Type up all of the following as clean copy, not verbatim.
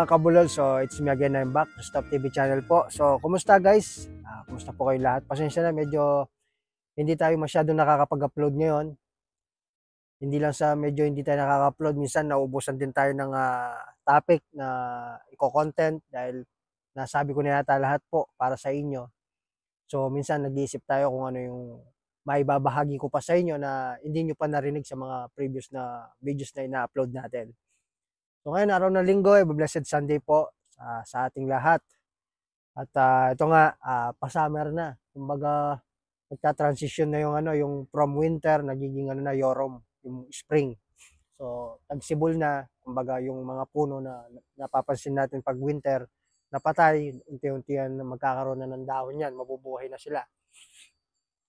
mga kabulol, so it's me again, I'm back sa Stop TV channel po. So, kumusta guys? Kumusta po kayo lahat? Pasensya na, medyo hindi tayo masyado nakakapag-upload ngayon. Hindi lang sa medyo hindi tayo nakaka-upload, minsan nauubusan din tayo ng topic na i-content dahil nasabi ko na yata lahat po para sa inyo. So, minsan nag-iisip tayo kung ano yung maibabahagi ko pa sa inyo na hindi nyo pa narinig sa mga previous na videos na ina-upload natin. So ngayon, araw ng linggo, blessed Sunday po sa ating lahat. At ito nga, pa-summer na. Kumbaga, nagta-transition na yung from winter, nagiging yorom, yung spring. So, tagsibol na, kumbaga yung mga puno na napapansin natin pag winter, napatay, unti-unti yan magkakaroon na ng dahon yan, mabubuhay na sila.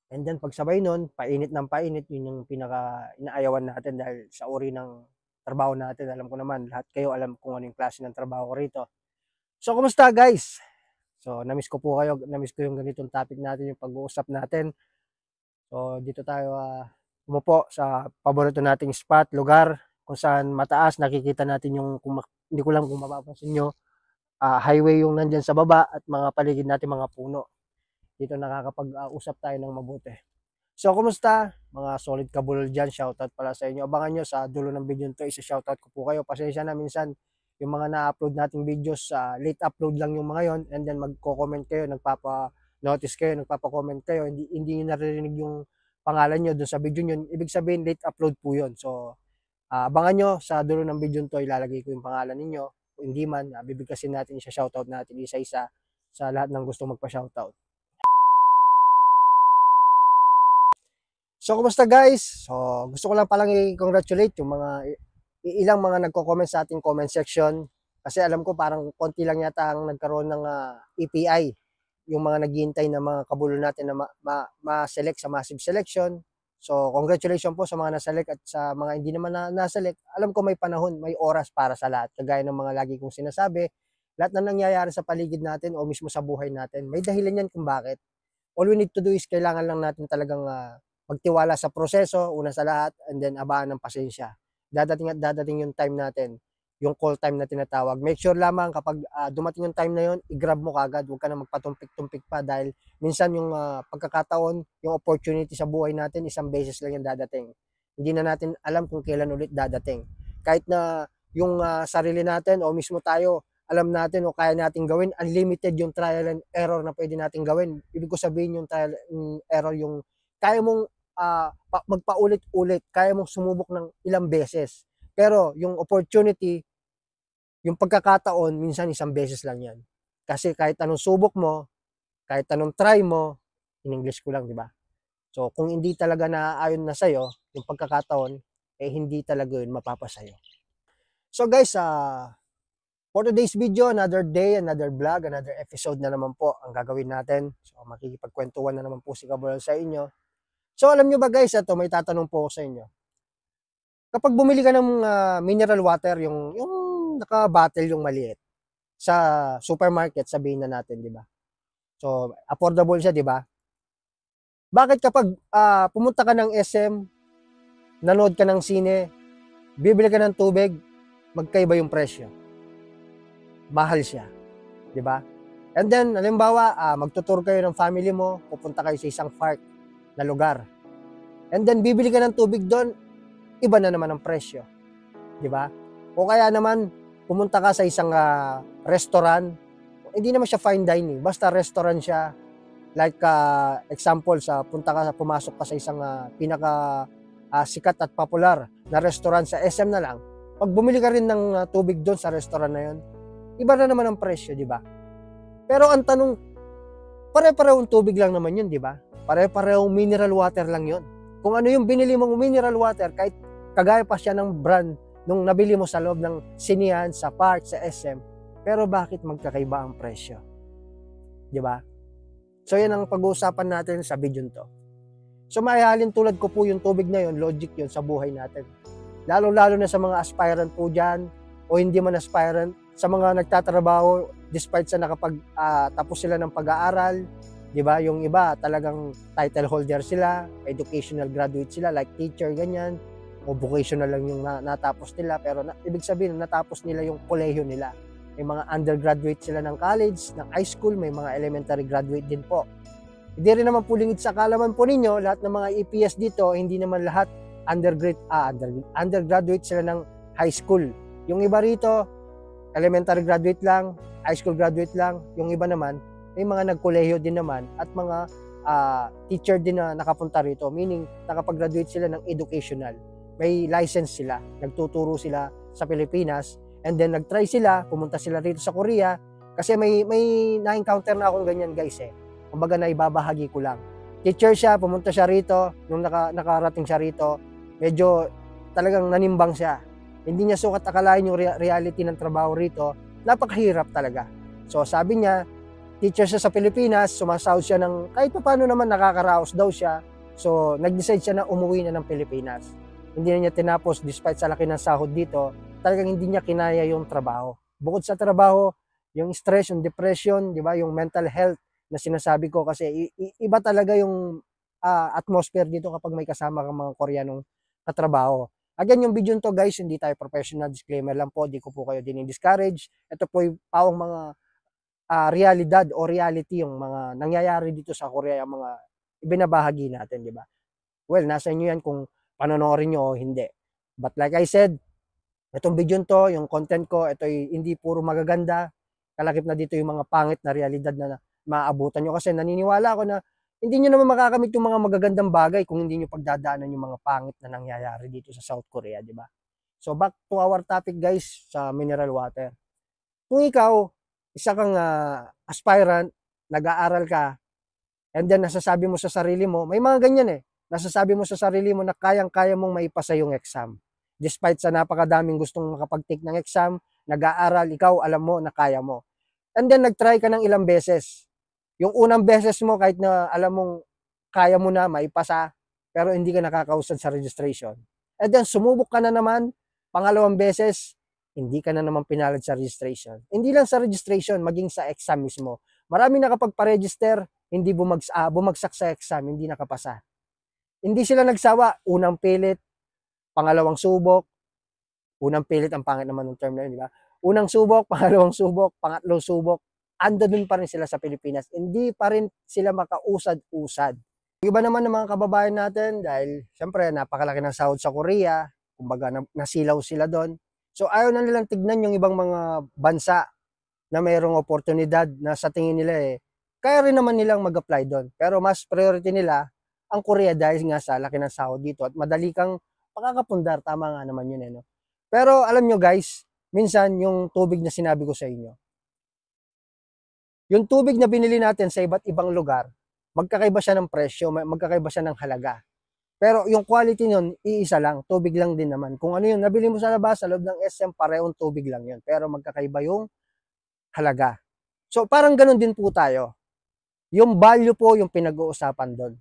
And then, pagsabay nun, painit ng painit, yun yung pinaka-inaayawan natin dahil sa uri ng trabaho natin. Alam ko naman, lahat kayo alam kung ano yung klase ng trabaho ko rito. So, kumusta guys? So, namiss ko po kayo. Namiss ko yung ganitong topic natin, yung pag-uusap natin. So, dito tayo umupo sa paborito nating spot, lugar, kung saan mataas, nakikita natin yung, hindi ko lang kung mapapansin nyo, highway yung nandyan sa baba at mga paligid natin, mga puno. Dito nakakapag-usap tayo ng mabuti. So, kumusta? Mga solid kabulol dyan, shoutout pala sa inyo. Abangan nyo sa dulo ng video nito, isa-shoutout ko po kayo. Pasensya na minsan, yung mga na-upload nating videos, late upload lang yung mga yon, and then magko-comment kayo, nagpapa-notice kayo, nagpapa-comment kayo, hindi nyo naririnig yung pangalan nyo dun sa video nyo. Ibig sabihin, late upload po yun. So, abangan nyo sa dulo ng video nito, ilalagay ko yung pangalan ninyo. Kung hindi man, bibigkasin natin, isa-shoutout natin isa-isa sa lahat ng gusto magpa-shoutout. So, kumusta guys? So, gusto ko lang palang i-congratulate yung ilang mga nagko-comment sa ating comment section. Kasi alam ko parang konti lang yata ang nagkaroon ng EPI. Yung mga naghihintay na mga kabulol natin na ma-select sa massive selection. So, congratulations po sa mga na-select at sa mga hindi naman na-select. Alam ko may panahon, may oras para sa lahat. Kagaya ng mga lagi kong sinasabi, lahat na nangyayari sa paligid natin o mismo sa buhay natin, may dahilan yan kung bakit. All we need to do is kailangan lang natin talagang magtiwala sa proseso, una sa lahat, and then abaan ng pasensya. Dadating at dadating yung time natin, yung call time na tinatawag. Make sure lamang kapag dumating yung time na yun, i-grab mo kagad, huwag ka na magpatumpik-tumpik pa dahil minsan yung pagkakataon, yung opportunity sa buhay natin, isang beses lang yung dadating. Hindi na natin alam kung kailan ulit dadating. Kahit na yung sarili natin o mismo tayo, alam natin o kaya natin gawin, unlimited yung trial and error na pwede natin gawin. Ibig ko sabihin yung trial and error, yung kaya mong magpaulit-ulit, kaya mong sumubok ng ilang beses. Pero yung opportunity, yung pagkakataon, minsan isang beses lang yan. Kasi kahit anong subok mo, kahit anong try mo, in English ko lang, di ba? So, kung hindi talaga naaayon na sa'yo, yung pagkakataon, hindi talaga yun mapapasayo. So guys, for today's video, another day, another vlog, another episode na naman po ang gagawin natin. So, makikipagkwentuhan na naman po si Kabulol sa inyo. So, alam nyo ba guys, ito may tatanong po ako sa inyo. Kapag bumili ka ng mineral water, yung naka-bottle yung maliit, sa supermarket, sabihin na natin, di ba? So, affordable siya, di ba? Bakit kapag pumunta ka ng SM, nanood ka ng sine, bibili ka ng tubig, magkaiba yung presyo? Mahal siya, di ba? And then, halimbawa, magtutur kayo ng family mo, pupunta kayo sa isang park na lugar. And then, bibili ka ng tubig doon, iba na naman ang presyo. Di ba? O kaya naman, pumunta ka sa isang restaurant, hindi naman siya fine dining, basta restaurant siya. Like, example, pumasok ka sa isang pinaka sikat at popular na restaurant sa SM na lang. Pag bumili ka rin ng tubig doon sa restaurant na yun, iba na naman ang presyo, di ba? Pero ang tanong, pare-parehong tubig lang naman yun, di ba? Pare-parehong mineral water lang yun. Kung ano yung binili mong mineral water, kahit kagaya pa siya ng brand nung nabili mo sa loob ng sinihan, sa park, sa SM, pero bakit magkakaiba ang presyo? Di ba? So yan ang pag-uusapan natin sa video nito. So maihalin tulad ko po yung tubig na yun, logic yun sa buhay natin. Lalo-lalo na sa mga aspirant po dyan, o hindi man aspirant, sa mga nagtatrabaho, despite sa tapos sila ng pag-aaral, di ba? Yung iba talagang title holder sila, educational graduate sila, like teacher, ganyan, o vocational lang yung natapos nila, pero ibig sabihin natapos nila yung kolehiyo nila. may mga undergraduate sila ng college, ng high school, may mga elementary graduate din po. Hindi rin naman po lingid sa kaalaman po ninyo, lahat ng mga EPS dito, hindi naman lahat undergraduate sila ng high school. Yung iba rito, elementary graduate lang, high school graduate lang. Yung iba naman, may mga nagkolehiyo din naman at mga teacher din na nakapunta rito, meaning nakapag-graduate sila ng educational. May license sila, nagtuturo sila sa Pilipinas, and then nag-try sila, pumunta sila rito sa Korea, kasi may na-encounter na akong ganyan guys eh. Kumbaga na ibabahagi ko lang. Teacher siya, pumunta siya rito, nung nakarating siya rito, medyo talagang nanimbang siya. Hindi niya sukat akalain yung reality ng trabaho rito, napakahirap talaga. So sabi niya, teacher siya sa Pilipinas, sumasahod siya ng kahit paano naman nakakaraos daw siya. So nag-decide siya na umuwi na ng Pilipinas. Hindi na niya tinapos despite sa laki ng sahod dito, talagang hindi niya kinaya yung trabaho. Bukod sa trabaho, yung stress, yung depression, di ba, yung mental health na sinasabi ko kasi iba talaga yung atmosphere dito kapag may kasama kang mga Koreanong katrabaho. Again, yung video to guys, hindi tayo professional, disclaimer lang po, di ko po kayo din-discourage. Ito po yung pawang mga realidad o reality yung mga nangyayari dito sa Korea, yung mga ibinabahagi natin, di ba? Well, nasa inyo yan kung panonoorin nyo o hindi. But like I said, itong video to, yung content ko, ito hindi puro magaganda. Kalakip na dito yung mga pangit na realidad na maabutan nyo. Kasi naniniwala ako na hindi nyo naman makakamit yung mga magagandang bagay kung hindi nyo pagdadaanan yung mga pangit na nangyayari dito sa South Korea, di ba? So back to our topic guys, sa mineral water. Kung ikaw, isa kang aspirant, nag-aaral ka, and then nasasabi mo sa sarili mo, may mga ganyan eh, nasasabi mo sa sarili mo na kayang-kaya mong maipasa yung exam. Despite sa napakadaming gustong makapag-take ng exam, nag-aaral, ikaw alam mo na kaya mo. And then nag-try ka ng ilang beses. Yung unang beses mo, kahit na alam mong kaya mo na maipasa, pero hindi ka nakakausad sa registration. And then sumubok ka na naman, pangalawang beses, hindi ka na naman pinalad sa registration. Hindi lang sa registration, maging sa exam mismo. Marami nakapagpa-register, hindi bumagsak sa exam, hindi nakapasa. Hindi sila nagsawa, unang pilit, pangalawang subok, unang pilit, ang pangit naman ng term na yun, di ba? Unang subok, pangalawang subok, pangatlong subok, ando dun pa rin sila sa Pilipinas. Hindi pa rin sila makausad-usad. Yung iba naman ng mga kababayan natin, dahil syempre napakalaki ng sahod sa Korea, kumbaga nasilaw sila doon. So ayaw na nilang tignan yung ibang mga bansa na mayroong oportunidad na sa tingin nila kaya rin naman nilang mag-apply doon. Pero mas priority nila ang Korea dahil nga sa laki ng sahod dito at madali kang makakapundar. Tama nga naman yun no? Pero alam nyo guys, minsan yung tubig na sinabi ko sa inyo, yung tubig na binili natin sa iba't ibang lugar, magkakaiba siya ng presyo, magkakaiba siya ng halaga. Pero yung quality nun, iisa lang, tubig lang din naman. Kung ano yung nabili mo sa labas, sa loob ng SM, parehong tubig lang yun. Pero magkakaiba yung halaga. So parang ganun din po tayo. Yung value po yung pinag-uusapan doon.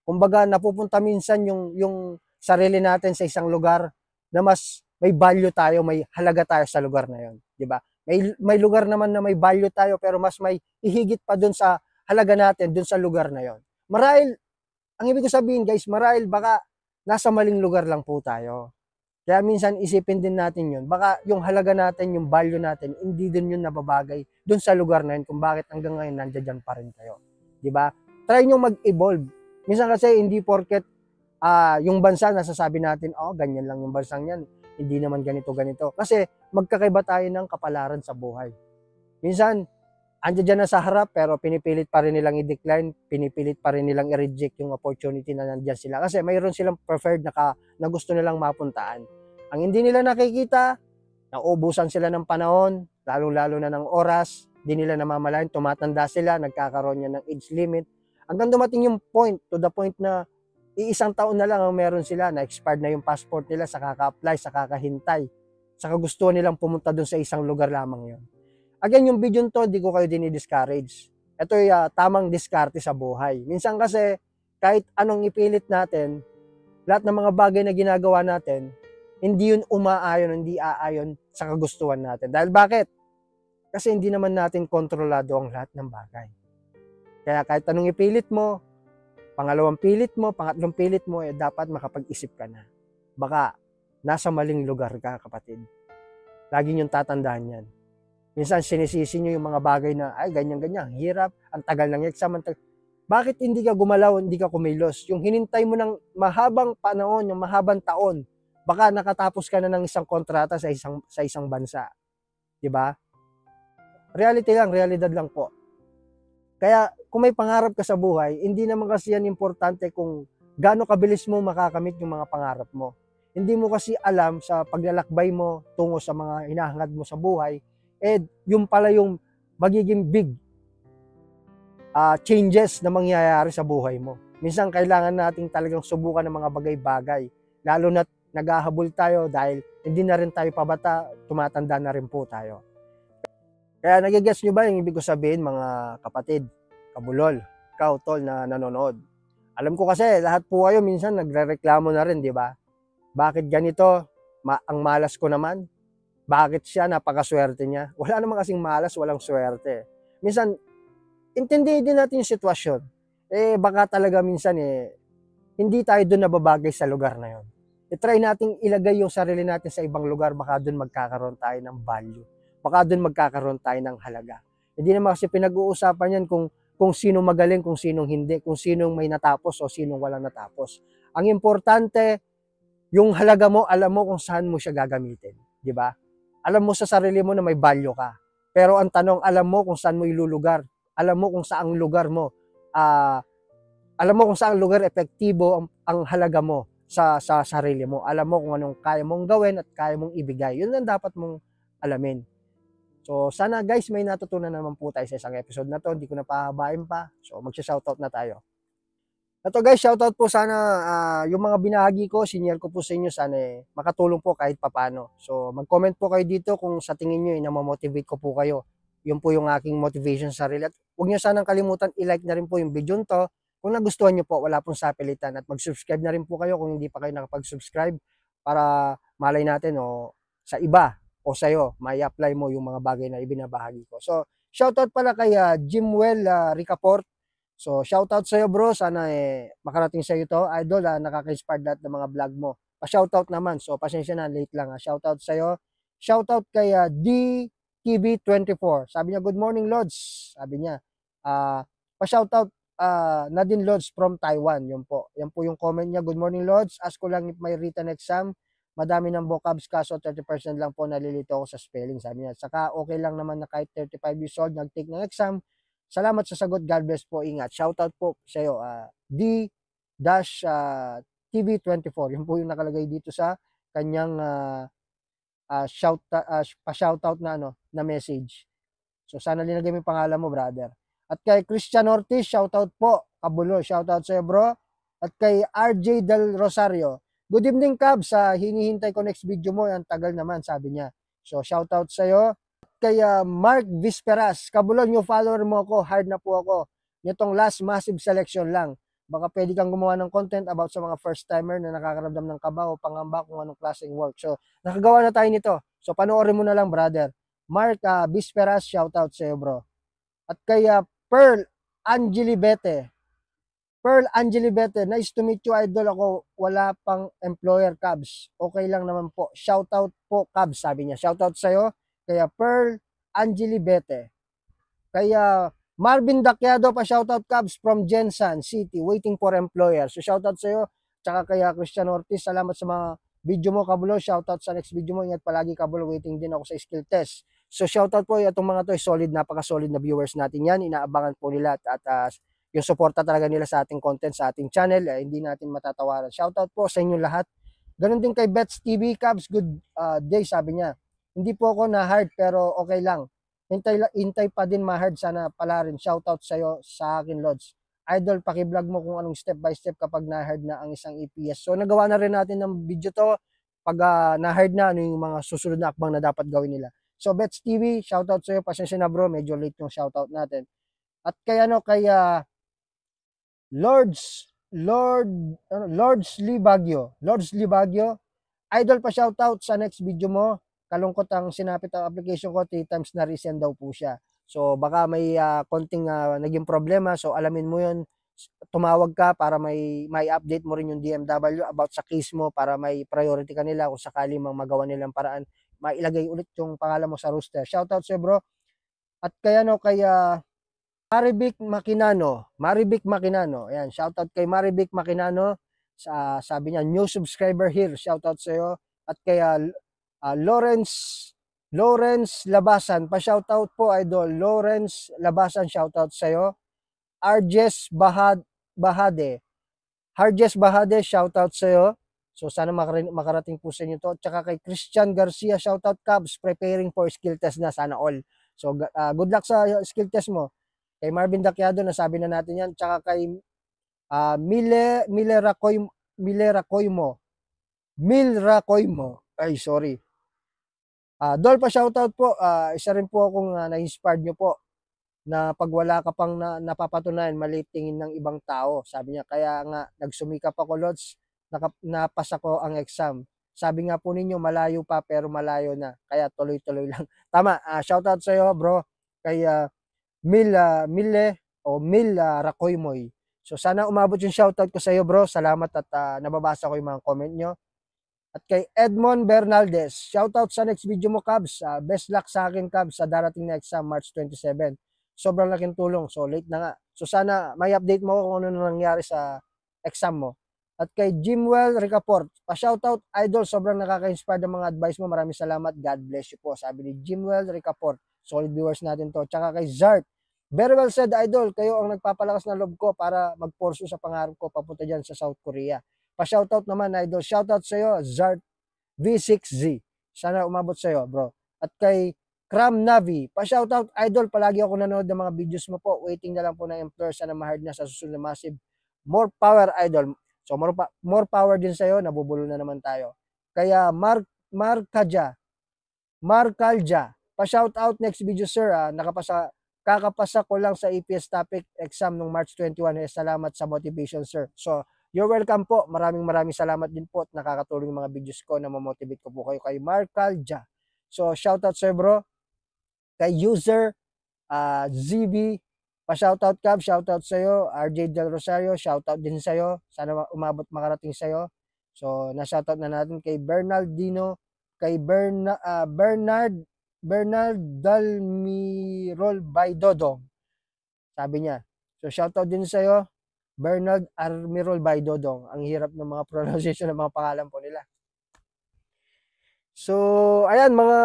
Kumbaga napupunta minsan yung sarili natin sa isang lugar na mas may value tayo, may halaga tayo sa lugar na yun. Diba? May lugar naman na may value tayo pero mas may ihigit pa doon sa halaga natin doon sa lugar na yon. Marahil, ang ibig ko sabihin guys, marahil baka nasa maling lugar lang po tayo. Kaya minsan isipin din natin yun. Baka yung halaga natin, yung value natin, hindi din yun nababagay doon sa lugar na yun kung bakit hanggang ngayon nandiyan pa rin kayo. Diba? Try nyo mag-evolve. Minsan kasi hindi porket yung bansa nasasabi natin, ganyan lang yung bansang yan. Hindi naman ganito. Kasi magkakaiba tayo ng kapalaran sa buhay. Minsan, andyan dyan na sa harap pero pinipilit pa rin nilang i-decline, pinipilit pa rin nilang i-reject yung opportunity na nandyan sila. Kasi mayroon silang preferred na gusto nilang mapuntaan. Ang hindi nila nakikita, nauubusan sila ng panahon, lalong-lalo na ng oras, di nila namamalayan, tumatanda sila, nagkakaroon niya ng age limit. Hanggang dumating yung point, to the point na iisang taon na lang ang meron sila, na-expired na yung passport nila sa kaka-apply, sa kakahintay, sa kagustuhan nilang pumunta dun sa isang lugar lamang yon. Again, yung video to, di ko kayo dinidiscourage. Ito ay tamang diskarte sa buhay. Minsan kasi, kahit anong ipilit natin, lahat ng mga bagay na ginagawa natin, hindi yun umaayon, hindi aayon sa kagustuhan natin. Dahil bakit? Kasi hindi naman natin kontrolado ang lahat ng bagay. Kaya kahit anong ipilit mo, pangalawang pilit mo, pangatlong pilit mo, dapat makapag-isip ka na. Baka nasa maling lugar ka, kapatid. Lagi niyong tatandaan yan. Minsan sinisisi nyo yung mga bagay na, ay, ganyan-ganyan, hirap, ang tagal ng exam, bakit hindi ka gumalaw, hindi ka kumilos? Yung hinintay mo ng mahabang panahon, yung mahabang taon, baka nakatapos ka na ng isang kontrata sa isang bansa, 'di ba? Reality lang, realidad lang po. Kaya kung may pangarap ka sa buhay, hindi naman kasi yan importante kung gaano kabilis mo makakamit yung mga pangarap mo. Hindi mo kasi alam sa paglalakbay mo tungo sa mga hinahangad mo sa buhay, yung pala yung magiging big changes na mangyayari sa buhay mo. Minsan kailangan nating talagang subukan ng mga bagay-bagay, lalo na naghahabol tayo dahil hindi na rin tayo pabata, tumatanda na rin po tayo. Kaya nagigets nyo ba yung ibig ko sabihin, mga kapatid, kabulol, ikaw tol na nanonood? Alam ko kasi lahat po kayo minsan nagrereklamo na rin, di ba? Bakit ganito? Ang malas ko naman. Bakit siya? Napakaswerte niya. Wala naman kasing malas, walang swerte. Minsan, intindihin din natin yung sitwasyon. Baka talaga minsan hindi tayo doon nababagay sa lugar na yon. I-try nating ilagay yung sarili natin sa ibang lugar, baka doon magkakaroon tayo ng value. Baka doon magkakaroon tayo ng halaga. Hindi naman kasi pinag-uusapan yan kung sino magaling, kung sinong hindi, kung sinong may natapos o sinong walang natapos. Ang importante, yung halaga mo, alam mo kung saan mo siya gagamitin. Di ba? Alam mo sa sarili mo na may value ka. Pero ang tanong, alam mo kung saan mo ilulugar. Alam mo kung saang lugar mo. Alam mo kung saang lugar epektibo ang halaga mo sa sarili mo. Alam mo kung anong kaya mong gawin at kaya mong ibigay. Yun ang dapat mong alamin. So sana guys, may natutunan naman po tayo sa isang episode na to. Hindi ko na pahabain pa. So magsha-shoutout na tayo. Ito guys, shoutout po sana yung mga binahagi ko, sinare ko po sa inyo, sana makatulong po kahit papano. So mag-comment po kayo dito kung sa tingin nyo na-motivate ko po kayo. Yun po yung aking motivation sa sarili. At huwag nyo sanang kalimutan, i-like na rin po yung video nito. Kung nagustuhan nyo po, wala pong sapilitan. At mag-subscribe na rin po kayo kung hindi pa kayo nakapag-subscribe, para malay natin sa iba o sa'yo, may apply mo yung mga bagay na ibinabahagi ko. So shoutout pala kay Jimwell Ricaport. So, shoutout sa'yo bro, sana makarating sa'yo to. Idol, nakaka-inspire lahat ng mga vlog mo. Pa-shoutout naman, so pasensya na, late lang. Shoutout sa'yo. Shoutout kay DTV24. Sabi niya, good morning Lods. Sabi niya, pa-shoutout Nadine Lods from Taiwan. Yan po yung comment niya. Good morning Lods, ask ko lang if may written exam. Madami ng vocabs, kaso 30% lang po nalilito ako sa spelling. Sabi niya, saka okay lang naman na kahit 35 years old, nag-take ng exam. Salamat sa sagot. God bless po. Ingat. Shoutout po sa iyo. D-TV24. Yun po yung nakalagay dito sa kanyang pa-shoutout na message. So sana linagay mo yung pangalan mo, brother. At kay Christian Ortiz, shoutout po. Kabulo, shoutout sa iyo, bro. At kay RJ Del Rosario, good evening, Cab. Sa hinihintay ko next video mo, ang tagal naman, sabi niya. So shoutout sa iyo. Kay Mark Visperas, Kabulon, yung follower mo ako, hard na po ako. Nitong last massive selection lang. Baka pwede kang gumawa ng content about sa mga first timer na nakakaramdam ng kaba o pangamba kung anong klaseng work. So, nakagawa na tayo nito. So, panoorin mo na lang, brother. Mark Visperas, shoutout sa iyo, bro. At kay Pearl Angelibete. Pearl Angelibete, nice to meet you, idol. Ako, wala pang employer, Cabs. Okay lang naman po. Shoutout po, Cabs, sabi niya. Shoutout sa iyo. Kaya Pearl Angelibete. Kaya Marvin Dakyado, pa shoutout Cubs from Jensan City, waiting for employer. So shoutout sa iyo. Tsaka kaya Christian Ortiz, salamat sa mga video mo, Kabulo. Shoutout sa next video mo. Ingat palagi, Kabulo. Waiting din ako sa skill test. So shoutout po, itong mga to, solid, napaka-solid na viewers natin yan. Inaabangan po nila at yung suporta talaga nila sa ating content, sa ating channel, hindi natin matatawaran. Shoutout po sa inyo lahat. Ganun din kay Bets TV, Cubs, good day, sabi niya. Hindi po ako na-hard pero okay lang. Hintay pa din ma-hard, sana pala rin. Shoutout sa'yo, sa akin, Lods. Idol, pakiblog mo kung anong step by step kapag na-hard na ang isang EPS. So nagawa na rin natin ng video to. Pag na-hard na, ano yung mga susunod na akbang na dapat gawin nila. So Bets TV, shoutout sa'yo. Pasensya na bro, medyo late yung shoutout natin. At kay Lords Libagyo. Idol, pa shoutout sa next video mo. Kalungkot ang sinapit ang application ko, 3 times na resend daw po siya. So baka may konting naging problema, so alamin mo yun, tumawag ka para may update mo rin yung DMW about sa case mo, para may priority kanila kung sakali mang magawa nilang paraan, mailagay ulit yung pangalan mo sa roster. Shoutout sa'yo bro. At kaya kay Maribik Makinano. Ayan, shoutout kay Maribik Makinano. Sabi niya, new subscriber here. Shoutout sa'yo. At kay Lawrence Labasan. Pa-shoutout po, idol. Lawrence Labasan, shoutout sa'yo. Arjes Bahade, shoutout sa'yo. So sana makarating po sa inyo to. Tsaka kay Christian Garcia, shoutout Cubs, preparing for skill test na, sana all. So good luck sa skill test mo. Kay Marvin Daquiado, nasabi na natin yan. Tsaka kay Mil Racoymo. Ay, sorry. Dol, pa shoutout po. Isa rin po akong na-inspired nyo po na pag wala ka pang napapatunayan, maliit tingin ng ibang tao. Sabi niya, kaya nga nagsumikap ako, Lods, napasa ko ang exam. Sabi nga po ninyo, malayo pa pero malayo na. Kaya tuloy-tuloy lang. Tama, shoutout sa iyo bro, kay Mil Racoymoy. So sana umabot yung shoutout ko sa iyo bro. Salamat at nababasa ko yung mga comment nyo. At kay Edmond Bernaldez, shoutout sa next video mo, Cubs. Best luck sa akin, Cubs, sa darating na exam, March 27. Sobrang laking tulong. So, late na nga. So, sana may update mo kung ano nangyari sa exam mo. At kay Jimwell Ricaport, pa-shoutout, idol, sobrang nakaka-inspire ng mga advice mo. Maraming salamat. God bless you po. Sabi ni Jimwell Ricaport. Solid viewers natin to. Tsaka kay Zart, very well said, idol. Kayo ang nagpapalakas ng loob ko para mag-pursue sa pangarap ko papunta dyan sa South Korea. Pa-shoutout naman, idol. Shoutout sa iyo, Zart V6Z. Sana umabot sa iyo, bro. At kay Cram Navi, pa-shoutout, idol, palagi ako nanonood ng mga videos mo po. Waiting na lang po ng employer, sana ma-hard na sa susunod na massive. More power, idol. So, more power din sa'yo, nabubulo na naman tayo. Kaya, Markalja, pa-shoutout, next video, sir. Kakapasa ko lang sa EPS topic exam nung March 21. Salamat sa motivation, sir. So, you're welcome po. Maraming salamat din po at nakakatulong yung mga videos ko na mamotivate ko po kayo kay Markalja. So, shoutout, sir, bro. Kay user ZB, pa-shoutout Cub, shoutout sa'yo. RJ Del Rosario, shoutout din sa'yo. Sana umabot makarating sa'yo. So, na-shoutout na natin kay Bernaldino, kay Bernard Dalmirol by Dodong. Sabi niya. So, shoutout din sa'yo, Bernard Armirol by Dodong. Ang hirap ng mga pronunciation ng mga pangalan po nila. So, ayan mga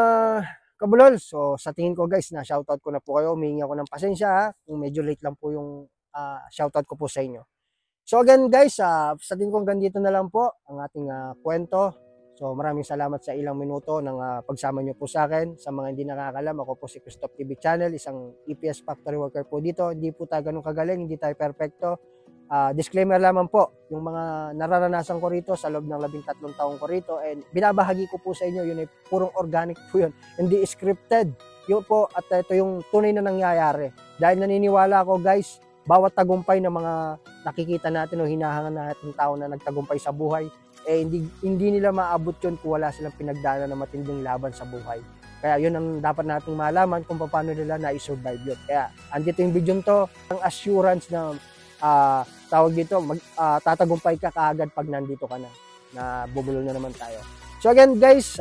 kabulol. So, sa tingin ko guys, na shoutout ko na po kayo. Humingi ako ng pasensya ha, kung medyo late lang po yung shoutout ko po sa inyo. So again guys, sa tingin ko hanggang dito na lang po ang ating kwento. So maraming salamat sa ilang minuto ng pagsama nyo po sa akin. Sa mga hindi nakakalam, ako po si Christoph TV Channel, isang EPS factory worker po dito. Hindi po tayo ganun kagaling, hindi tayo perfecto. Disclaimer lamang po, yung mga nararanasan ko rito sa loob ng 13 taong ko rito, and binabahagi ko po sa inyo, yun ay purong organic po yun, hindi scripted. Yun po, at ito yung tunay na nangyayari. Dahil naniniwala ako guys, bawat tagumpay ng mga nakikita natin o hinahangan natin tao na nagtagumpay sa buhay, hindi nila maabot yun kung wala silang pinagdaanan na matinding laban sa buhay. Kaya yun ang dapat nating malaman kung paano nila na-survive yun. Kaya andito yung video to, ang assurance na tawag dito, tatagumpay ka kaagad pag nandito ka na bubulol na naman tayo. So again guys,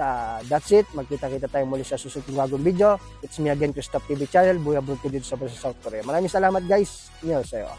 that's it. Magkita-kita tayo muli sa susunod ng bagong video. It's me again, Christoph TV Channel. Buya Brut ko dito sa South Korea. Maraming salamat guys. Inyo sa'yo.